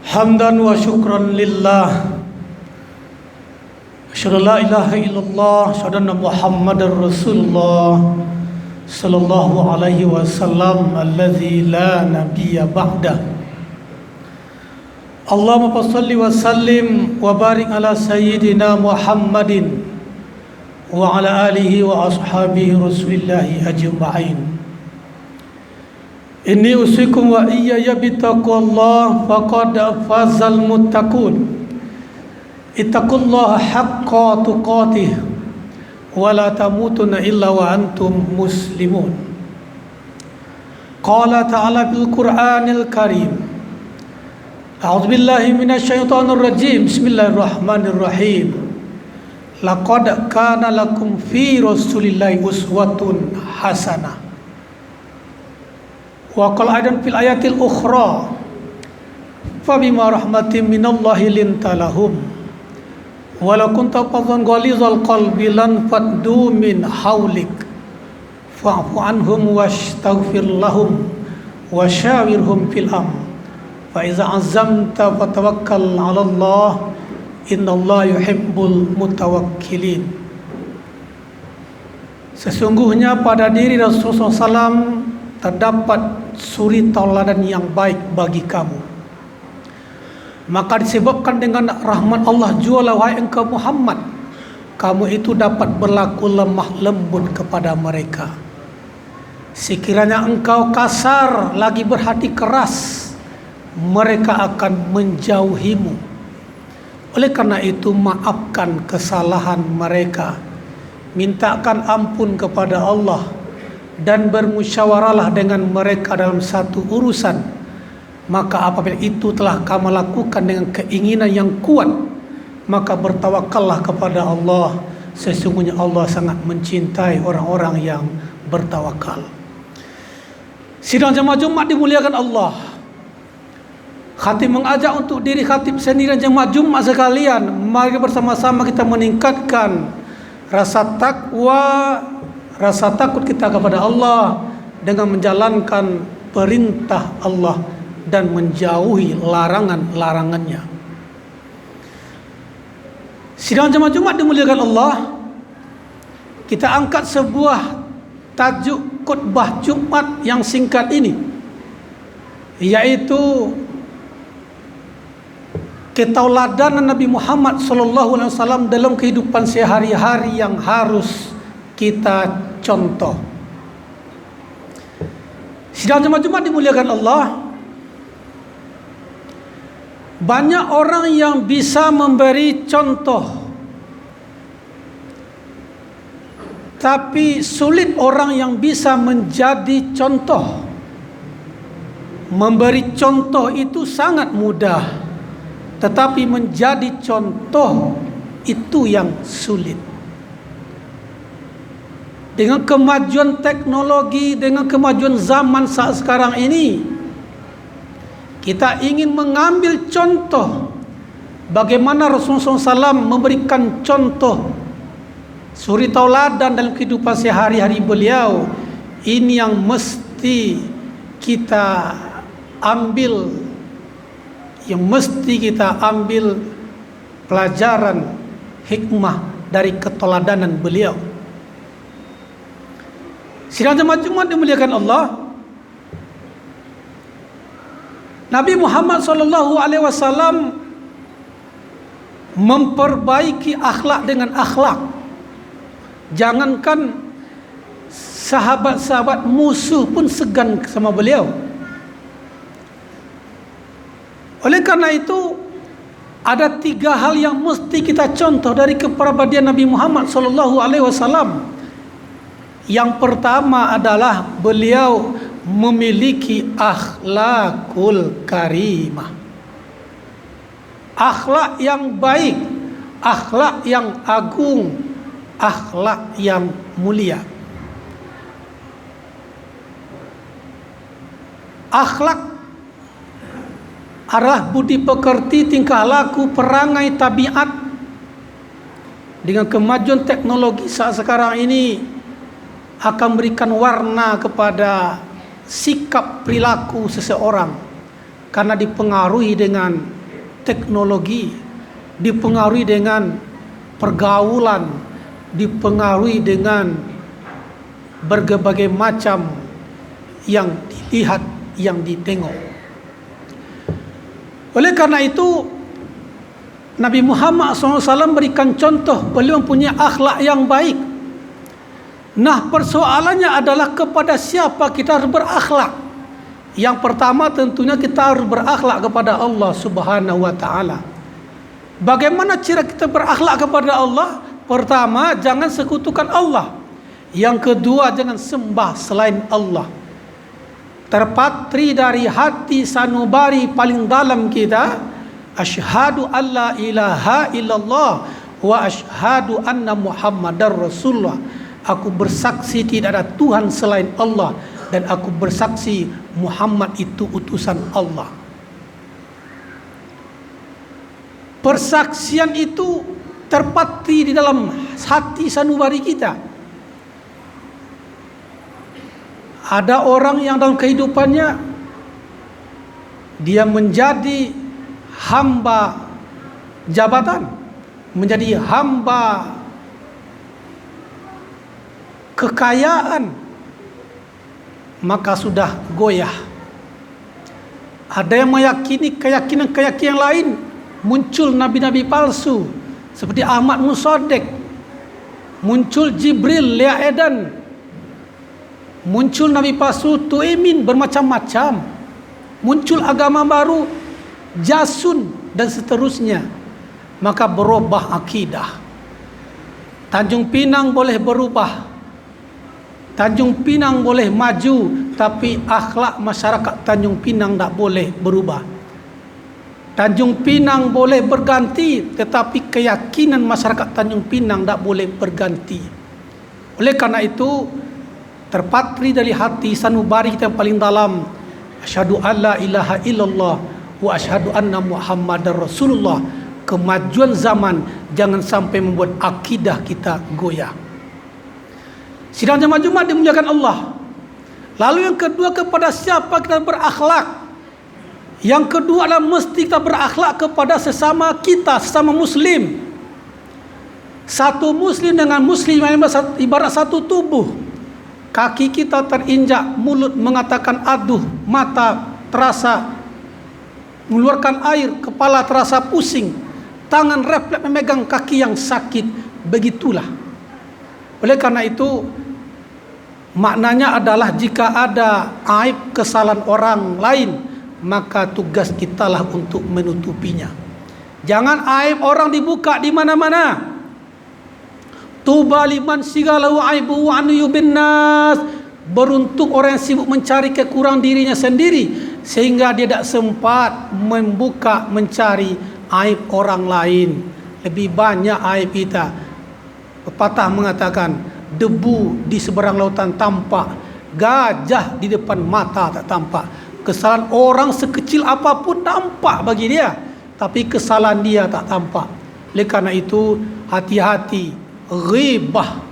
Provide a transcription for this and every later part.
Hamdan wa syukran lillah. Asyhadu la ilaha illallah, asyhadu anna Muhammadar Rasulullah sallallahu alaihi wasallam alladzi la nabiyya ba'da. Allahumma shalli wa sallim wa barik ala sayyidina Muhammadin wa ala alihi wa ashabihi rasulillahi ajma'in. Inni usikum wa iyaya bittaqwallah faqad fazal muttaqun. Ittaqullaha haqqa tuqatih wa la tamutunna illa wa antum muslimun. Qala ta'ala bil Qur'anil Karim. A'udzu billahi minasy syaithanir rajim. Bismillahirrahmanirrahim. Laqad kana lakum fi rasulillahi uswatun hasanah. Wa qala aidan fil ayatil ukhra fa bima rahmatin minallahi lintalahum walau kunta fadhan ghalizal qalbi lan faddu min haulik fa'fu anhum wastaghfir lahum wa syawirhum fil amr fa iza azamta fatawakkal 'ala Allah innallaha yuhibbul mutawakkilin. Sesungguhnya pada diri Rasulullah SAW terdapat suri tauladan yang baik bagi kamu. Maka disebabkan dengan rahmat Allah jua wahai engkau Muhammad, kamu itu dapat berlaku lemah lembut kepada mereka. Sekiranya engkau kasar lagi berhati keras, mereka akan menjauhimu. Oleh karena itu maafkan kesalahan mereka, mintakan ampun kepada Allah, dan bermusyawarahlah dengan mereka dalam satu urusan. Maka apabila itu telah kamu lakukan dengan keinginan yang kuat, maka bertawakallah kepada Allah. Sesungguhnya Allah sangat mencintai orang-orang yang bertawakal. Sidang jemaah Jumat dimuliakan Allah. Khatib mengajak untuk diri khatib sendiri dan jemaah Jumat sekalian, mari bersama-sama kita meningkatkan rasa takut kita kepada Allah dengan menjalankan perintah Allah dan menjauhi larangan-larangannya. Sidang jemaah Jumat dimuliakan Allah, kita angkat sebuah tajuk khutbah Jumat yang singkat ini, yaitu ketauladanan Nabi Muhammad SAW dalam kehidupan sehari-hari yang harus kita contoh. Sidang jemaah Jumat dimuliakan Allah, banyak orang yang bisa memberi contoh, tapi sulit orang yang bisa menjadi contoh. Memberi contoh itu sangat mudah, tetapi menjadi contoh itu yang sulit. Dengan kemajuan teknologi, dengan kemajuan zaman saat sekarang ini, kita ingin mengambil contoh bagaimana Rasulullah SAW memberikan contoh suri tauladan dalam kehidupan sehari-hari beliau. Ini yang mesti kita ambil, yang mesti kita ambil pelajaran hikmah dari keteladanan beliau. Sidang jemaah Jumat dimuliakan Allah, Nabi Muhammad SAW memperbaiki akhlak dengan akhlak. Jangankan sahabat-sahabat musuh pun segan sama beliau. Oleh karena itu ada 3 hal yang mesti kita contoh dari kepribadian Nabi Muhammad SAW. Yang pertama adalah beliau memiliki akhlakul karimah, akhlak yang baik, akhlak yang agung, akhlak yang mulia. Akhlak adalah budi pekerti, tingkah laku, perangai, tabiat. Dengan kemajuan teknologi saat sekarang ini akan memberikan warna kepada sikap perilaku seseorang karena dipengaruhi dengan teknologi, dipengaruhi dengan pergaulan, dipengaruhi dengan berbagai macam yang dilihat, yang ditengok. Oleh karena itu, Nabi Muhammad SAW berikan contoh, beliau mempunyai akhlak yang baik. Nah, persoalannya adalah kepada siapa kita harus berakhlak. Yang pertama tentunya kita harus berakhlak kepada Allah Subhanahu wa taala. Bagaimana cara kita berakhlak kepada Allah? Pertama, jangan sekutukan Allah. Yang kedua, jangan sembah selain Allah. Terpatri dari hati sanubari paling dalam kita, asyhadu alla ilaha illallah wa asyhadu anna Muhammadar Rasulullah. Aku bersaksi tidak ada Tuhan selain Allah, dan aku bersaksi Muhammad itu utusan Allah. Persaksian itu terpatri di dalam hati sanubari kita. Ada orang yang dalam kehidupannya dia menjadi hamba jabatan, menjadi hamba kekayaan, maka sudah goyah. Ada yang meyakini keyakinan-keyakinan lain, muncul nabi-nabi palsu seperti Ahmad Musaddiq, muncul Jibril Liaedan, muncul nabi palsu Tuimin, bermacam-macam, muncul agama baru Jasun dan seterusnya. Maka berubah akidah. Tanjung Pinang boleh berubah, Tanjung Pinang boleh maju, tapi akhlak masyarakat Tanjung Pinang tak boleh berubah. Tanjung Pinang boleh berganti, tetapi keyakinan masyarakat Tanjung Pinang tak boleh berganti. Oleh karena itu, terpatri dari hati sanubari kita yang paling dalam, asyhadu alla ilaha illallah wa asyhadu anna Muhammadar Rasulullah. Kemajuan zaman jangan sampai membuat akidah kita goyah. Sidang jemaah Jumat dimuliakan Allah. Lalu yang kedua, kepada siapa kita berakhlak? Yang kedua adalah mesti kita berakhlak kepada sesama kita, sesama muslim. Satu muslim dengan muslim ibarat satu tubuh. Kaki kita terinjak, mulut mengatakan aduh, mata terasa mengeluarkan air, kepala terasa pusing, tangan refleks memegang kaki yang sakit. Begitulah. Oleh karena itu, maknanya adalah jika ada aib kesalahan orang lain, maka tugas kitalah untuk menutupinya. Jangan aib orang dibuka di mana-mana. Tuba liman sigalahu aibu wa an yubin nas. Beruntung orang yang sibuk mencari kekurangan dirinya sendiri, sehingga dia tidak sempat membuka mencari aib orang lain. Lebih banyak aib kita. Pepatah mengatakan, debu di seberang lautan tampak, gajah di depan mata tak tampak. Kesalahan orang sekecil apapun tampak bagi dia, tapi kesalahan dia tak tampak. Oleh karena itu, hati-hati ghibah.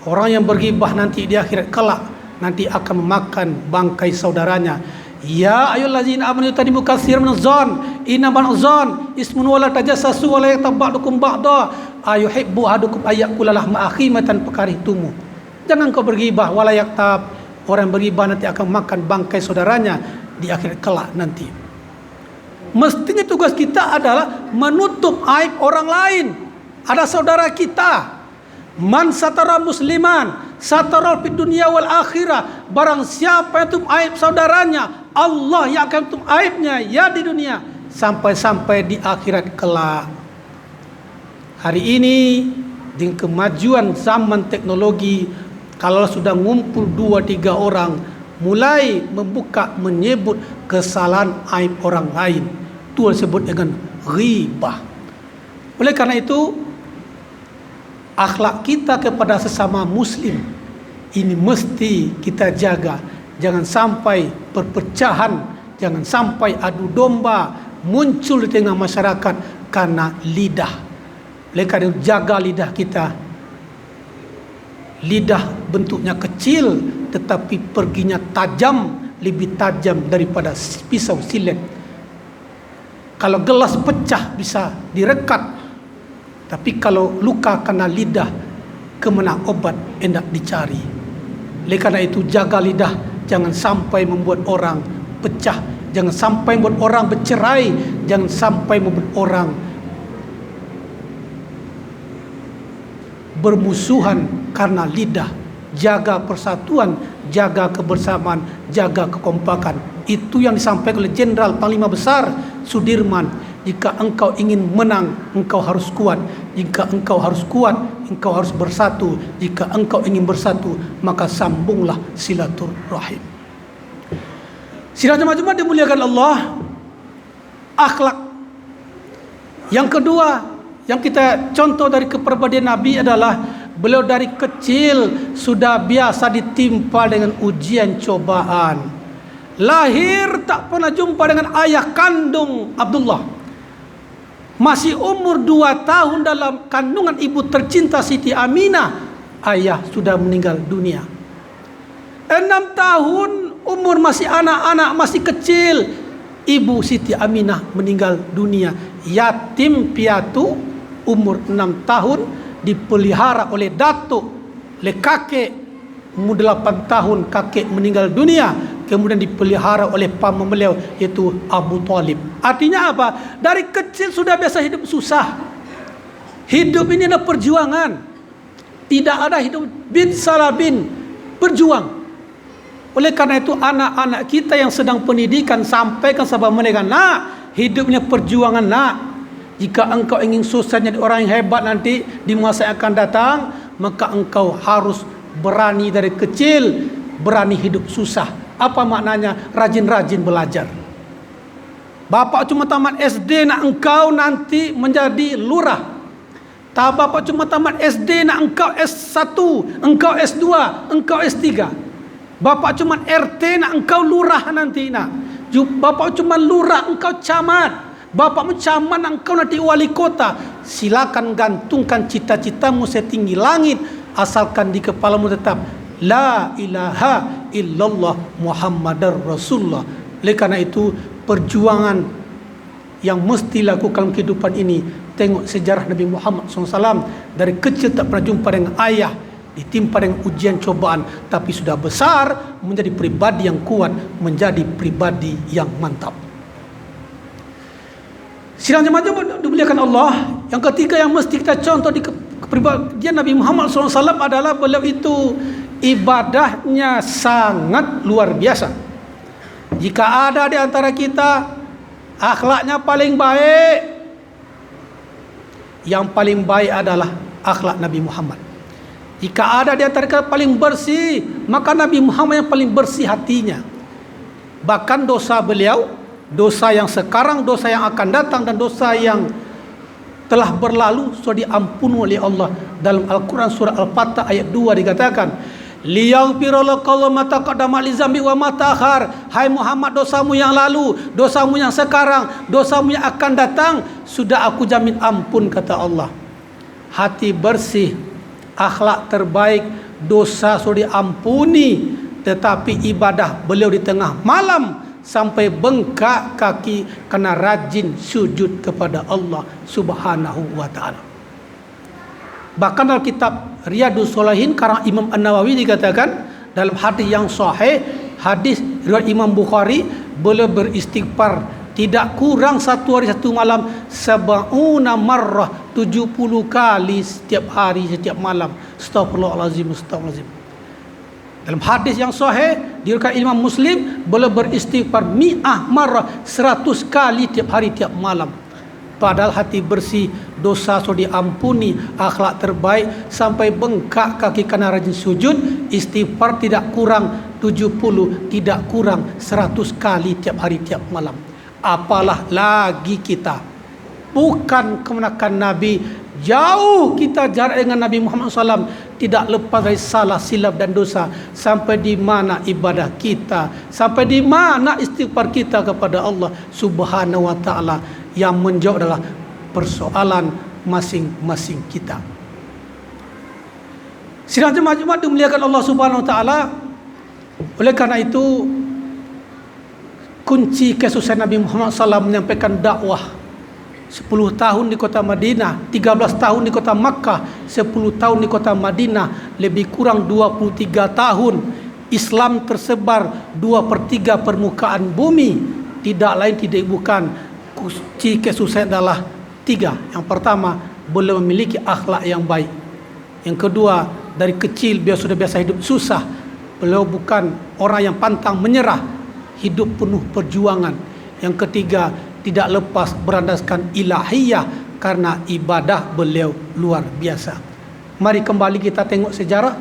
Orang yang berghibah nanti di akhirat kelak nanti akan memakan bangkai saudaranya. Ya ayyuhallazina amanu tanibu katsiran minaz zan innamal zan ismun wala tajassasu wala yaghtab ba'dukum ba'da ayuhibbu ahadukum ayyakula lahma akhi matan pakarihtumu. Jangan kau berghibah, wala yaghtab. Orang yang berghibah nanti akan makan bangkai saudaranya di akhirat kelak nanti. Mestinya tugas kita adalah menutup aib orang lain. Ada saudara kita, man satara musliman satara fid dunya wal akhirah. Barang siapa yang tutup aib saudaranya, Allah yang akan tutup aibnya ya di dunia sampai-sampai di akhirat kelak. Hari ini dengan kemajuan zaman teknologi, kalau sudah ngumpul 2-3 orang mulai membuka menyebut kesalahan aib orang lain, itu disebut dengan ghibah. Oleh karena itu, akhlak kita kepada sesama muslim ini mesti kita jaga. Jangan sampai perpecahan, jangan sampai adu domba muncul di tengah masyarakat karena lidah. Oleh karena itu, jaga lidah kita. Lidah bentuknya kecil tetapi perginya tajam, lebih tajam daripada pisau silet. Kalau gelas pecah bisa direkat, tapi kalau luka kena lidah, kemana obat hendak dicari. Oleh karena itu jaga lidah, jangan sampai membuat orang pecah, jangan sampai membuat orang bercerai, jangan sampai membuat orang bermusuhan karena lidah. Jaga persatuan, jaga kebersamaan, jaga kekompakan. Itu yang disampaikan oleh Jenderal Panglima Besar Sudirman. Jika engkau ingin menang, engkau harus kuat. Jika engkau harus kuat, engkau harus bersatu. Jika engkau ingin bersatu, maka sambunglah silaturahim. Sidang jemaah Jumat dimuliakan Allah. Akhlak yang kedua yang kita contoh dari kepribadian Nabi adalah beliau dari kecil sudah biasa ditimpa dengan ujian cobaan. Lahir tak pernah jumpa dengan ayah kandung Abdullah. Masih umur 2 tahun dalam kandungan ibu tercinta Siti Aminah, ayah sudah meninggal dunia. 6 tahun umur masih anak-anak, masih kecil, ibu Siti Aminah meninggal dunia. Yatim piatu, umur 6 tahun, dipelihara oleh datuk, oleh kakek. Umur 8 tahun kakek meninggal dunia, kemudian dipelihara oleh paman beliau yaitu Abu Talib. Artinya apa? Dari kecil sudah biasa hidup susah. Hidup ini adalah perjuangan. Tidak ada hidup bin salabin, berjuang. Oleh karena itu anak-anak kita yang sedang pendidikan, sampaikan sahabat mereka, nak, hidupnya perjuangan nak. Jika engkau ingin sukses jadi orang yang hebat nanti di masa yang akan datang, maka engkau harus berani dari kecil, berani hidup susah. Apa maknanya? Rajin-rajin belajar. Bapak cuma tamat SD, nak engkau nanti menjadi lurah. Tak, bapak cuma tamat SD, nak engkau S1, engkau S2, engkau S3. Bapak cuma RT, nak engkau lurah nanti nak. Bapak cuma lurah, engkau camat. Bapakmu camat, engkau nanti wali kota. Silakan gantungkan cita-citamu setinggi langit, asalkan di kepalamu tetap la ilaha illallah Muhammadar Rasulullah. Oleh karena itu perjuangan yang mesti lakukan kehidupan ini. Tengok sejarah Nabi Muhammad SAW. Dari kecil tak pernah jumpa dengan ayah, ditimpa dengan ujian cobaan, tapi sudah besar menjadi pribadi yang kuat, menjadi pribadi yang mantap. Sidang jemaah dimuliakan Allah. Yang ketiga yang mesti kita contoh di kepribadian Nabi Muhammad SAW adalah beliau itu ibadahnya sangat luar biasa. Jika ada di antara kita akhlaknya paling baik, yang paling baik adalah akhlak Nabi Muhammad. Jika ada di antara kita paling bersih, maka Nabi Muhammad yang paling bersih hatinya. Bahkan dosa beliau, dosa yang sekarang, dosa yang akan datang, dan dosa yang telah berlalu sudah diampuni oleh Allah. Dalam Al-Quran surah Al-Fatah ayat 2 dikatakan, liyaghfira lakallahu ma taqaddama li dzambi wa ma ta'akhar. Hai Muhammad, dosamu yang lalu, dosamu yang sekarang, dosamu yang akan datang sudah aku jamin ampun, kata Allah. Hati bersih, akhlak terbaik, dosa sudah diampuni, tetapi ibadah beliau di tengah malam sampai bengkak kaki karena rajin sujud kepada Allah Subhanahu wa taala. Bahkan dalam kitab Riyadhus Shalihin karang Imam An-Nawawi dikatakan dalam hadis yang sahih, hadis riwayat Imam Bukhari, beliau beristighfar tidak kurang satu hari satu malam 70 marrah, 70 kali setiap hari setiap malam. Astagfirullahalazim, astagfirullahalazim. Dalam hadis yang sahih diriwayatkan Imam Muslim, beliau beristighfar mi'ah marrah, 100 kali tiap hari tiap malam. Padahal hati bersih, dosa sudah diampuni, akhlak terbaik, sampai bengkak kaki karena rajin sujud, istighfar tidak kurang 70, tidak kurang 100 kali tiap hari tiap malam. Apalah lagi kita, bukan kemenakan Nabi, jauh kita jarak dengan Nabi Muhammad SAW, tidak lepas dari salah, silap dan dosa. Sampai di mana ibadah kita, sampai di mana istighfar kita kepada Allah Subhanahu wa taala. Yang menjawab adalah persoalan masing-masing kita. Sidang jemaah Jumat dimuliakan Allah Subhanahu wa taala. Oleh karena itu kunci kesuksesan Nabi Muhammad SAW menyampaikan dakwah. 10 tahun di kota Madinah, 13 tahun di kota Makkah, 10 tahun di kota Madinah, lebih kurang 23 tahun Islam tersebar 2/3 permukaan bumi. Tidak lain tidak bukan kunci kesuksesan adalah 3. Yang pertama, beliau memiliki akhlak yang baik. Yang kedua, dari kecil beliau sudah biasa hidup susah. Beliau bukan orang yang pantang menyerah, hidup penuh perjuangan. Yang ketiga, tidak lepas berandaskan ilahiyah karena ibadah beliau luar biasa. Mari kembali kita tengok sejarah,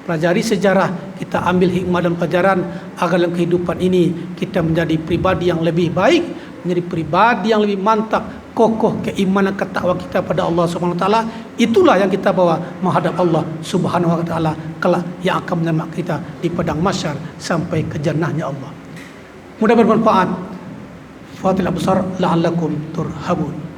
pelajari sejarah, kita ambil hikmah dan pelajaran agar dalam kehidupan ini kita menjadi pribadi yang lebih baik, menjadi pribadi yang lebih mantap, kokoh keimanan ketakwaan kita pada Allah Subhanahu wa taala. Itulah yang kita bawa menghadap Allah Subhanahu wa taala kelak, yang akan menyelamatkan kita di padang mahsyar sampai ke jannahnya Allah. Mudah bermanfaat. Fatil absar la'allakum turhamun.